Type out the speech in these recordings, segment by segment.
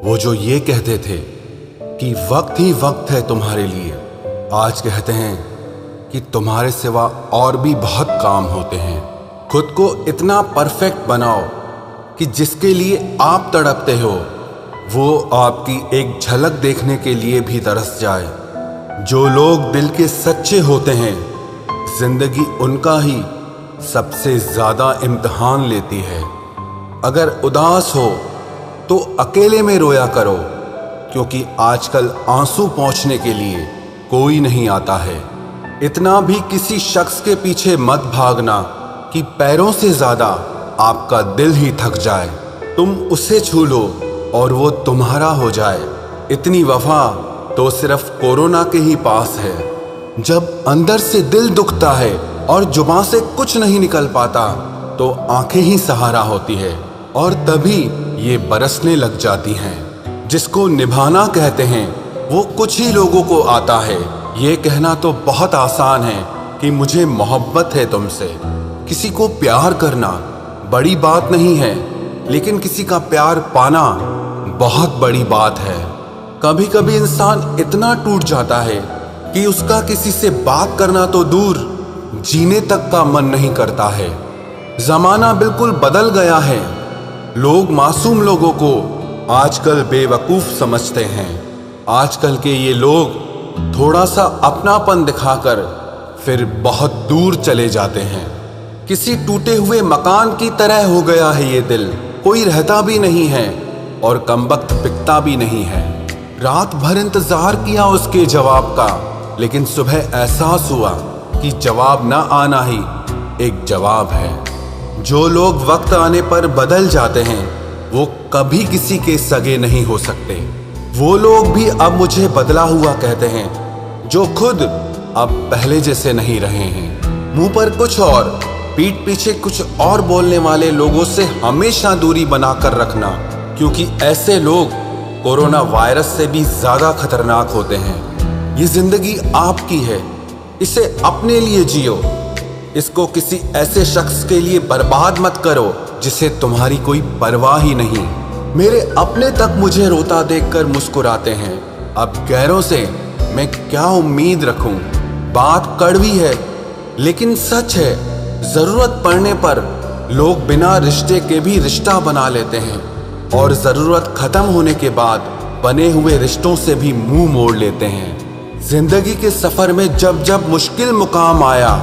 वो जो ये कहते थे कि वक्त ही वक्त है तुम्हारे लिए, आज कहते हैं कि तुम्हारे सिवा और भी बहुत काम होते हैं। खुद को इतना परफेक्ट बनाओ कि जिसके लिए आप तड़पते हो वो आपकी एक झलक देखने के लिए भी तरस जाए। जो लोग दिल के सच्चे होते हैं, जिंदगी उनका ही सबसे ज्यादा इम्तिहान लेती है। अगर उदास हो तो अकेले में रोया करो, क्योंकि आजकल आंसू पोंछने के लिए कोई नहीं आता है। इतना भी किसी शख्स के पीछे मत भागना कि पैरों से ज्यादा आपका दिल ही थक जाए। तुम उसे छू लो और वो तुम्हारा हो जाए। इतनी वफा तो सिर्फ कोरोना के ही पास है। जब अंदर से दिल दुखता है और जुबान से कुछ नहीं निकल पाता तो आंखें ही सहारा होती है, और तभी ये बरसने लग जाती हैं। जिसको निभाना कहते हैं वो कुछ ही लोगों को आता है। ये कहना तो बहुत आसान है कि मुझे मोहब्बत है तुमसे। किसी को प्यार करना बड़ी बात नहीं है, लेकिन किसी का प्यार पाना बहुत बड़ी बात है। कभी कभी इंसान इतना टूट जाता है कि उसका किसी से बात करना तो दूर, जीने तक का मन नहीं करता है। जमाना बिल्कुल बदल गया है। लोग मासूम लोगों को आजकल बेवकूफ समझते हैं। आजकल के ये लोग थोड़ा सा अपनापन दिखाकर फिर बहुत दूर चले जाते हैं। किसी टूटे हुए मकान की तरह हो गया है ये दिल। कोई रहता भी नहीं है और कमबख्त बिकता भी नहीं है। रात भर इंतजार किया उसके जवाब का, लेकिन सुबह एहसास हुआ कि जवाब ना आना ही एक जवाब है। जो लोग वक्त आने पर बदल जाते हैं वो कभी किसी के सगे नहीं हो सकते। वो लोग भी अब मुझे बदला हुआ कहते हैं, जो खुद अब पहले जैसे नहीं रहे हैं। मुंह पर कुछ और पीठ पीछे कुछ और बोलने वाले लोगों से हमेशा दूरी बनाकर रखना, क्योंकि ऐसे लोग कोरोना वायरस से भी ज्यादा खतरनाक होते हैं। ये जिंदगी आपकी है, इसे अपने लिए जियो। इसको किसी ऐसे शख्स के लिए बर्बाद मत करो जिसे तुम्हारी कोई परवाह ही नहीं। मेरे अपने तक मुझे रोता देखकर मुस्कुराते हैं। अब गैरों से मैं क्या उम्मीद रखूं? बात कड़वी है लेकिन सच है। जरूरत पड़ने पर लोग बिना रिश्ते के भी रिश्ता बना लेते हैं, और जरूरत खत्म होने के बाद बने हुए रिश्तों से भी मुंह मोड़ लेते हैं। जिंदगी के सफर में जब जब मुश्किल मुकाम आया,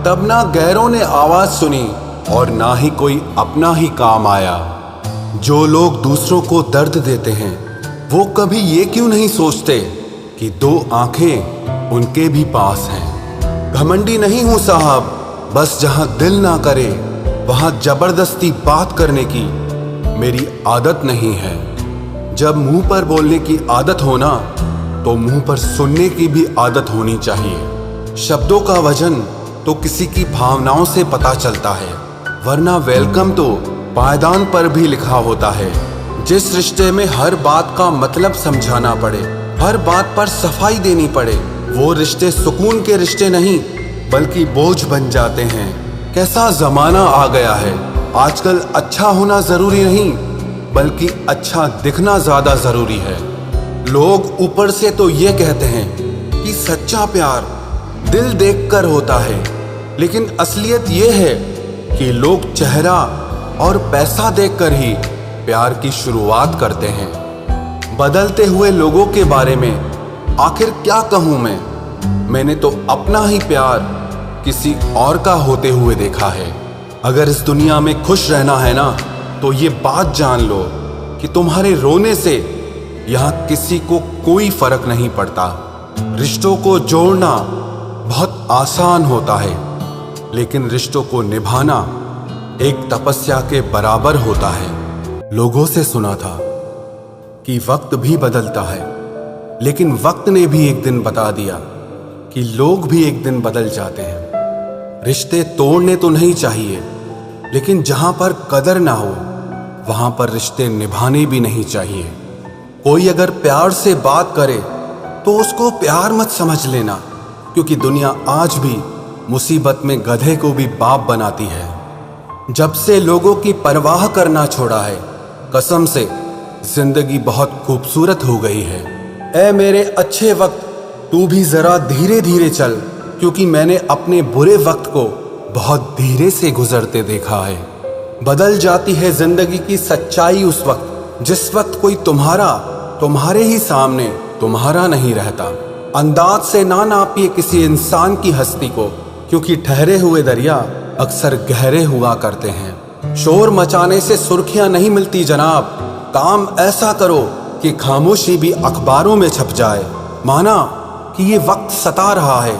तब ना गैरों ने आवाज सुनी और ना ही कोई अपना ही काम आया। जो लोग दूसरों को दर्द देते हैं वो कभी ये क्यों नहीं सोचते कि दो आंखें उनके भी पास हैं। घमंडी नहीं हूं साहब, बस जहां दिल ना करे वहां जबरदस्ती बात करने की मेरी आदत नहीं है। जब मुंह पर बोलने की आदत हो ना, तो मुंह पर सुनने की भी आदत होनी चाहिए। शब्दों का वजन तो किसी की भावनाओं से पता चलता है, वरना वेलकम तो पायदान पर भी लिखा होता है। जिस रिश्ते में हर बात का मतलब समझाना पड़े, हर बात पर सफाई देनी पड़े, वो रिश्ते सुकून के रिश्ते नहीं बल्कि बोझ बन जाते हैं। कैसा जमाना आ गया है। आजकल अच्छा होना जरूरी नहीं बल्कि अच्छा दिखना ज्यादा जरूरी है। लोग ऊपर से तो ये कहते हैं कि सच्चा प्यार दिल देखकर होता है, लेकिन असलियत ये है कि लोग चेहरा और पैसा देखकर ही प्यार की शुरुआत करते हैं। बदलते हुए लोगों के बारे में आखिर क्या कहूँ मैं? मैंने तो अपना ही प्यार किसी और का होते हुए देखा है। अगर इस दुनिया में खुश रहना है ना, तो ये बात जान लो कि तुम्हारे रोने से यहाँ किसी को कोई फर्क नहीं पड़ता। रिश्तों को जोड़ना बहुत आसान होता है, लेकिन रिश्तों को निभाना एक तपस्या के बराबर होता है। लोगों से सुना था कि वक्त भी बदलता है, लेकिन वक्त ने भी एक दिन बता दिया कि लोग भी एक दिन बदल जाते हैं। रिश्ते तोड़ने तो नहीं चाहिए, लेकिन जहां पर कदर ना हो वहां पर रिश्ते निभाने भी नहीं चाहिए। कोई अगर प्यार से बात करे तो उसको प्यार मत समझ लेना, क्योंकि दुनिया आज भी मुसीबत में गधे को भी बाप बनाती है। जब से लोगों की परवाह करना छोड़ा है, कसम से जिंदगी बहुत खूबसूरत हो गई है। ऐ मेरे अच्छे वक्त, तू भी जरा धीरे धीरे चल, क्योंकि मैंने अपने बुरे वक्त को बहुत धीरे से गुजरते देखा है। बदल जाती है जिंदगी की सच्चाई उस वक्त जिस वक्त कोई तुम्हारे ही सामने तुम्हारा नहीं रहता। अंदाज से ना नापिए किसी इंसान की हस्ती को, क्योंकि ठहरे हुए दरिया अक्सर गहरे हुआ करते हैं। शोर मचाने से सुर्खियां नहीं मिलती जनाब, काम ऐसा करो कि खामोशी भी अखबारों में छप जाए। माना कि ये वक्त सता रहा है,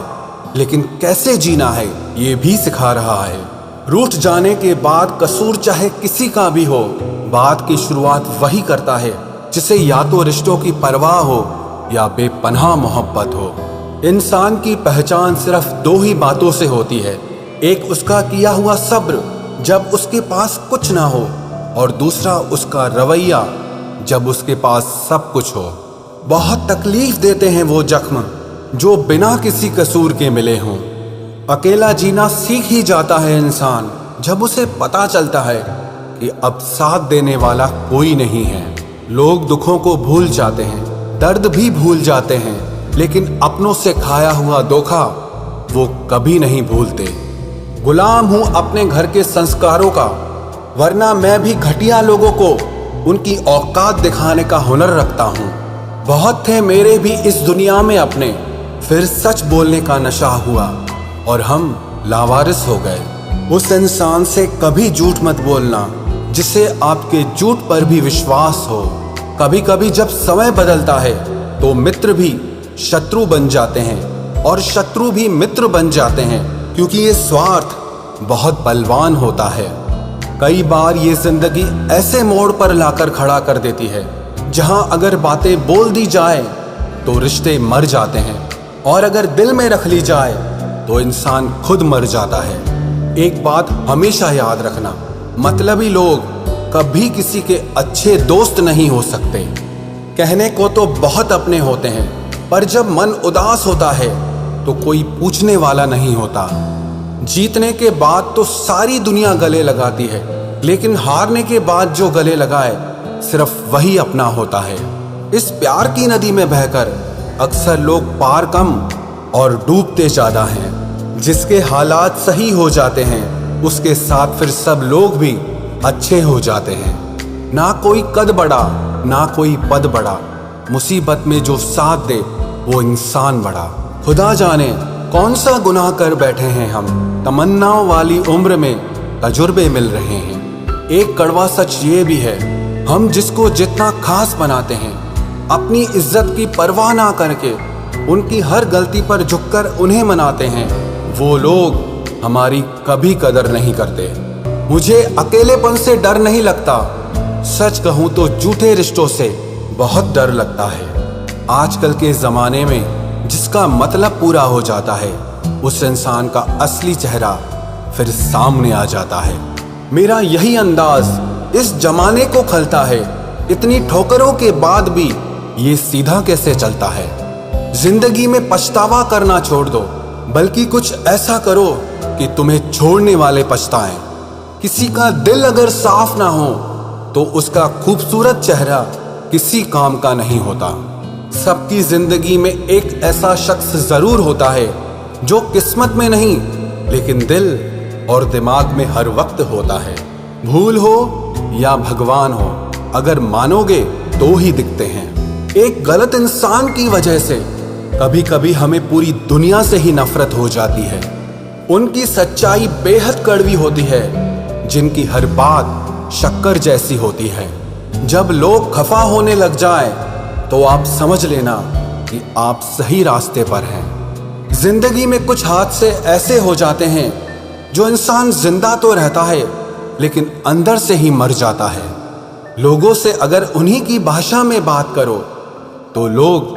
लेकिन कैसे जीना है ये भी सिखा रहा है। रूठ जाने के बाद कसूर चाहे किसी का भी हो, बात की शुरुआत वही करता है जिसे या तो रिश्तों की परवाह हो या बेपनाह मोहब्बत हो। इंसान की पहचान सिर्फ दो ही बातों से होती है, एक उसका किया हुआ सब्र जब उसके पास कुछ ना हो, और दूसरा उसका रवैया जब उसके पास सब कुछ हो। बहुत तकलीफ देते हैं वो जख्म जो बिना किसी कसूर के मिले हों। अकेला जीना सीख ही जाता है इंसान जब उसे पता चलता है कि अब साथ देने वाला कोई नहीं है। लोग दुखों को भूल जाते हैं, दर्द भी भूल जाते हैं, लेकिन अपनों से खाया हुआ धोखा वो कभी नहीं भूलते। गुलाम हूं अपने घर के संस्कारों का, वरना मैं भी घटिया लोगों को उनकी औकात दिखाने का हुनर रखता हूं। बहुत थे मेरे भी इस दुनिया में अपने, फिर सच बोलने का नशा हुआ और हम लावारिस हो गए। उस इंसान से कभी झूठ मत बोलना जिसे आपके झूठ पर भी विश्वास हो। कभी कभी जब समय बदलता है तो मित्र भी शत्रु बन जाते हैं और शत्रु भी मित्र बन जाते हैं, क्योंकि ये स्वार्थ बहुत बलवान होता है। कई बार ये जिंदगी ऐसे मोड़ पर लाकर खड़ा कर देती है जहां अगर बातें बोल दी जाए तो रिश्ते मर जाते हैं, और अगर दिल में रख ली जाए तो इंसान खुद मर जाता है। एक बात हमेशा याद रखना, मतलबी लोग कभी किसी के अच्छे दोस्त नहीं हो सकते। कहने को तो बहुत अपने होते हैं, पर जब मन उदास होता है तो कोई पूछने वाला नहीं होता। जीतने के बाद तो सारी दुनिया गले लगाती है, लेकिन हारने के बाद जो गले लगाए सिर्फ वही अपना होता है। इस प्यार की नदी में बहकर अक्सर लोग पार कम और डूबते ज्यादा हैं। जिसके हालात सही हो जाते हैं उसके साथ फिर सब लोग भी अच्छे हो जाते हैं। ना कोई कद बड़ा ना कोई पद बड़ा, मुसीबत में जो साथ दे वो इंसान बड़ा। खुदा जाने कौन सा गुनाह कर बैठे हैं हम, तमन्नाओं वाली उम्र में तजुर्बे मिल रहे हैं। एक कड़वा सच ये भी है, हम जिसको जितना खास बनाते हैं, अपनी इज्जत की परवाह ना करके उनकी हर गलती पर झुककर उन्हें मनाते हैं, वो लोग हमारी कभी कदर नहीं करते। मुझे अकेलेपन से डर नहीं लगता, सच कहूं तो झूठे रिश्तों से बहुत डर लगता है। आजकल के जमाने में जिसका मतलब पूरा हो जाता है, उस इंसान का असली चेहरा फिर सामने आ जाता है। मेरा यही अंदाज इस जमाने को खलता है, इतनी ठोकरों के बाद भी ये सीधा कैसे चलता है। जिंदगी में पछतावा करना छोड़ दो, बल्कि कुछ ऐसा करो कि तुम्हें छोड़ने वाले पछताएं। किसी का दिल अगर साफ ना हो तो उसका खूबसूरत चेहरा किसी काम का नहीं होता। सबकी जिंदगी में एक ऐसा शख्स जरूर होता है जो किस्मत में नहीं लेकिन दिल और दिमाग में हर वक्त होता है। भूल हो या भगवान हो, अगर मानोगे तो ही दिखते हैं। एक गलत इंसान की वजह से कभी कभी हमें पूरी दुनिया से ही नफरत हो जाती है। उनकी सच्चाई बेहद कड़वी होती है, जिनकी हर बात शक्कर जैसी होती है। जब लोग खफा होने लग जाए तो आप समझ लेना कि आप सही रास्ते पर हैं। जिंदगी में कुछ हादसे ऐसे हो जाते हैं जो इंसान जिंदा तो रहता है लेकिन अंदर से ही मर जाता है। लोगों से अगर उन्हीं की भाषा में बात करो तो लोग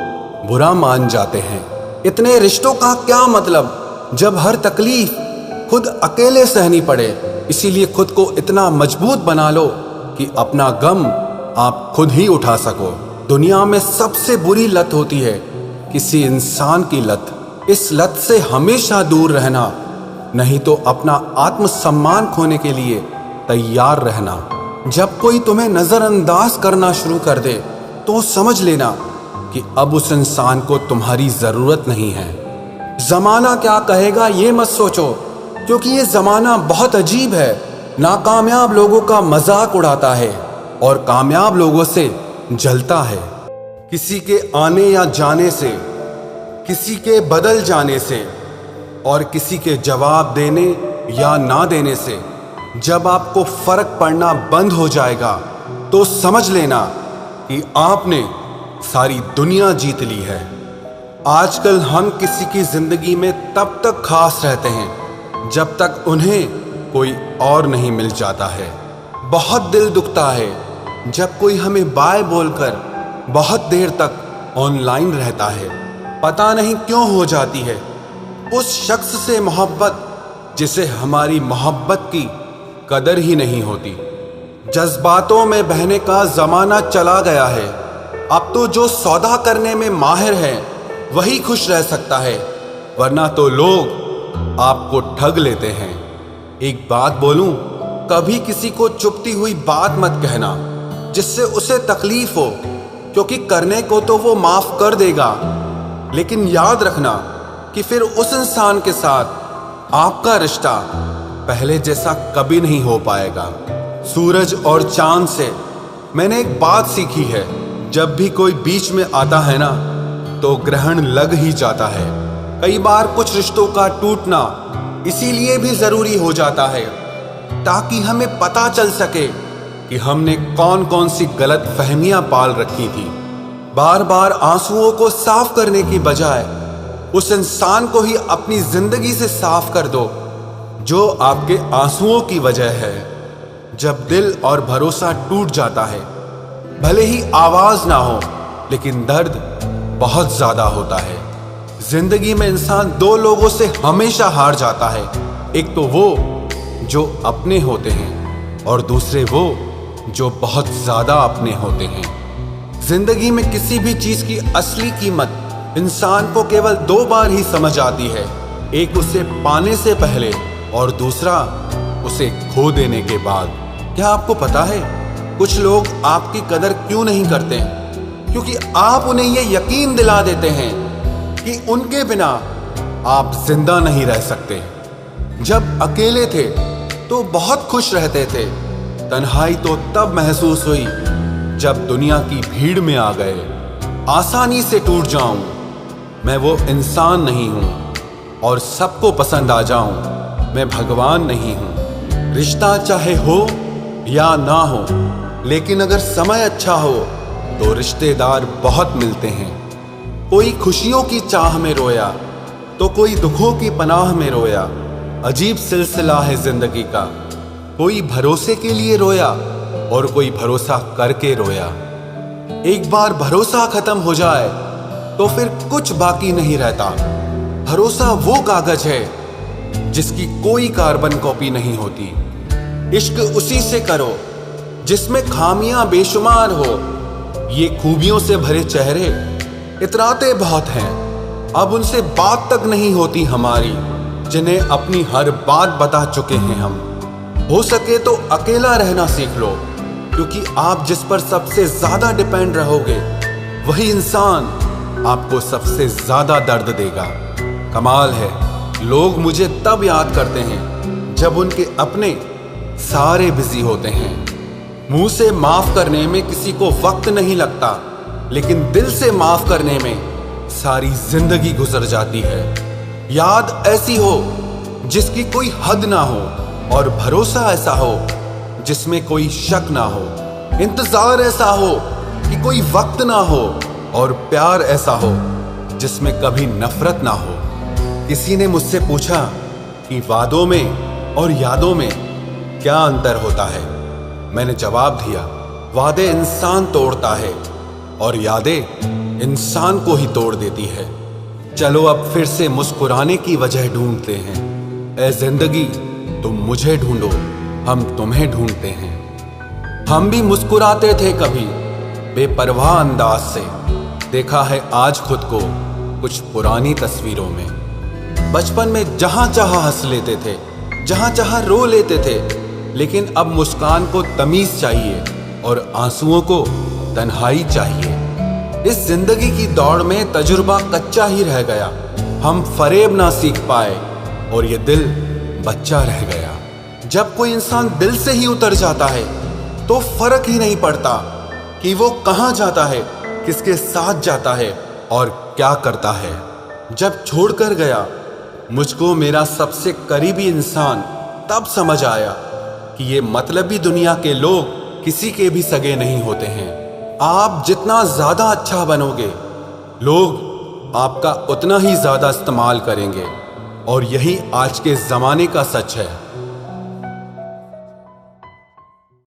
बुरा मान जाते हैं। इतने रिश्तों का क्या मतलब जब हर तकलीफ खुद अकेले सहनी पड़े। इसीलिए खुद को इतना मजबूत बना लो कि अपना गम आप खुद ही उठा सको। दुनिया में सबसे बुरी लत होती है किसी इंसान की लत। इस लत से हमेशा दूर रहना, नहीं तो अपना आत्मसम्मान खोने के लिए तैयार रहना। जब कोई तुम्हें नजरअंदाज करना शुरू कर दे तो समझ लेना कि अब उस इंसान को तुम्हारी जरूरत नहीं है। जमाना क्या कहेगा ये मत सोचो, क्योंकि ये जमाना बहुत अजीब है। नाकामयाब लोगों का मजाक उड़ाता है और कामयाब लोगों से जलता है। किसी के आने या जाने से, किसी के बदल जाने से और किसी के जवाब देने या ना देने से जब आपको फर्क पड़ना बंद हो जाएगा तो समझ लेना कि आपने सारी दुनिया जीत ली है। आजकल हम किसी की जिंदगी में तब तक खास रहते हैं जब तक उन्हें कोई और नहीं मिल जाता है। बहुत दिल दुखता है जब कोई हमें बाय बोलकर बहुत देर तक ऑनलाइन रहता है। पता नहीं क्यों हो जाती है उस शख्स से मोहब्बत जिसे हमारी मोहब्बत की कदर ही नहीं होती। जज्बातों में बहने का जमाना चला गया है। अब तो जो सौदा करने में माहिर है वही खुश रह सकता है, वरना तो लोग आपको ठग लेते हैं। एक बात बोलूं, कभी किसी को चुभती हुई बात मत कहना जिससे उसे तकलीफ हो, क्योंकि करने को तो वो माफ कर देगा, लेकिन याद रखना कि फिर उस इंसान के साथ आपका रिश्ता पहले जैसा कभी नहीं हो पाएगा। सूरज और चांद से मैंने एक बात सीखी है, जब भी कोई बीच में आता है ना तो ग्रहण लग ही जाता है। कई बार कुछ रिश्तों का टूटना इसीलिए भी जरूरी हो जाता है ताकि हमें पता चल सके कि हमने कौन कौन सी गलत फहमियां पाल रखी थी। बार बार आंसुओं को साफ करने की बजाय उस इंसान को ही अपनी जिंदगी से साफ कर दो जो आपके आंसुओं की वजह है। जब दिल और भरोसा टूट जाता है, भले ही आवाज ना हो लेकिन दर्द बहुत ज्यादा होता है। जिंदगी में इंसान दो लोगों से हमेशा हार जाता है, एक तो वो जो अपने होते हैं और दूसरे वो जो बहुत ज्यादा अपने होते हैं। जिंदगी में किसी भी चीज की असली कीमत इंसान को केवल दो बार ही समझ आती है, एक उसे पाने से पहले और दूसरा उसे खो देने के बाद। क्या आपको पता है कुछ लोग आपकी कदर क्यों नहीं करते? क्योंकि आप उन्हें यह यकीन दिला देते हैं कि उनके बिना आप जिंदा नहीं रह सकते। जब अकेले थे तो बहुत खुश रहते थे, तन्हाई तो तब महसूस हुई जब दुनिया की भीड़ में आ गए। आसानी से टूट जाऊं, मैं वो इंसान नहीं हूं और सबको पसंद आ जाऊं, मैं भगवान नहीं हूं। रिश्ता चाहे हो या ना हो, लेकिन अगर समय अच्छा हो तो रिश्तेदार बहुत मिलते हैं। कोई खुशियों की चाह में रोया तो कोई दुखों की पनाह में रोया। अजीब सिलसिला है जिंदगी का, कोई भरोसे के लिए रोया और कोई भरोसा करके रोया। एक बार भरोसा खत्म हो जाए तो फिर कुछ बाकी नहीं रहता। भरोसा वो कागज है जिसकी कोई कार्बन कॉपी नहीं होती। इश्क उसी से करो जिसमें खामियां बेशुमार हो। ये खूबियों से भरे चेहरे इतराते बहुत हैं, अब उनसे बात तक नहीं होती हमारी, जिन्हें अपनी हर बात बता चुके हैं हम। हो सके तो अकेला रहना सीख लो, क्योंकि आप जिस पर सबसे ज्यादा डिपेंड रहोगे वही इंसान आपको सबसे ज्यादा दर्द देगा। कमाल है, लोग मुझे तब याद करते हैं जब उनके अपने सारे बिजी होते हैं। मुंह से माफ करने में किसी को वक्त नहीं लगता, लेकिन दिल से माफ करने में सारी जिंदगी गुजर जाती है। याद ऐसी हो जिसकी कोई हद ना हो और भरोसा ऐसा हो जिसमें कोई शक ना हो। इंतजार ऐसा हो कि कोई वक्त ना हो और प्यार ऐसा हो जिसमें कभी नफरत ना हो। किसी ने मुझसे पूछा कि वादों में और यादों में क्या अंतर होता है। मैंने जवाब दिया, वादे इंसान तोड़ता है और यादें इंसान को ही तोड़ देती है। चलो अब फिर से मुस्कुराने की वजह ढूंढते हैं। ऐ जिंदगी तुम मुझे ढूंढो, हम तुम्हें ढूंढते हैं। हम भी मुस्कुराते थे कभी बेपरवाह अंदाज से, देखा है आज खुद को कुछ पुरानी तस्वीरों में। बचपन में जहां चाहा हंस लेते थे, जहां चाहा रो लेते थे, लेकिन अब मुस्कान को तमीज चाहिए और आंसुओं को तन्हाई चाहिए। इस जिंदगी की दौड़ में तजुर्बा कच्चा ही रह गया, हम फरेब ना सीख पाए और ये दिल बच्चा रह गया। जब कोई इंसान दिल से ही उतर जाता है तो फर्क ही नहीं पड़ता कि वो कहाँ जाता है, किसके साथ जाता है और क्या करता है। जब छोड़कर गया मुझको मेरा सबसे करीबी इंसान, तब समझ आया कि ये मतलबी दुनिया के लोग किसी के भी सगे नहीं होते हैं। आप जितना ज्यादा अच्छा बनोगे, लोग आपका उतना ही ज्यादा इस्तेमाल करेंगे और यही आज के जमाने का सच है।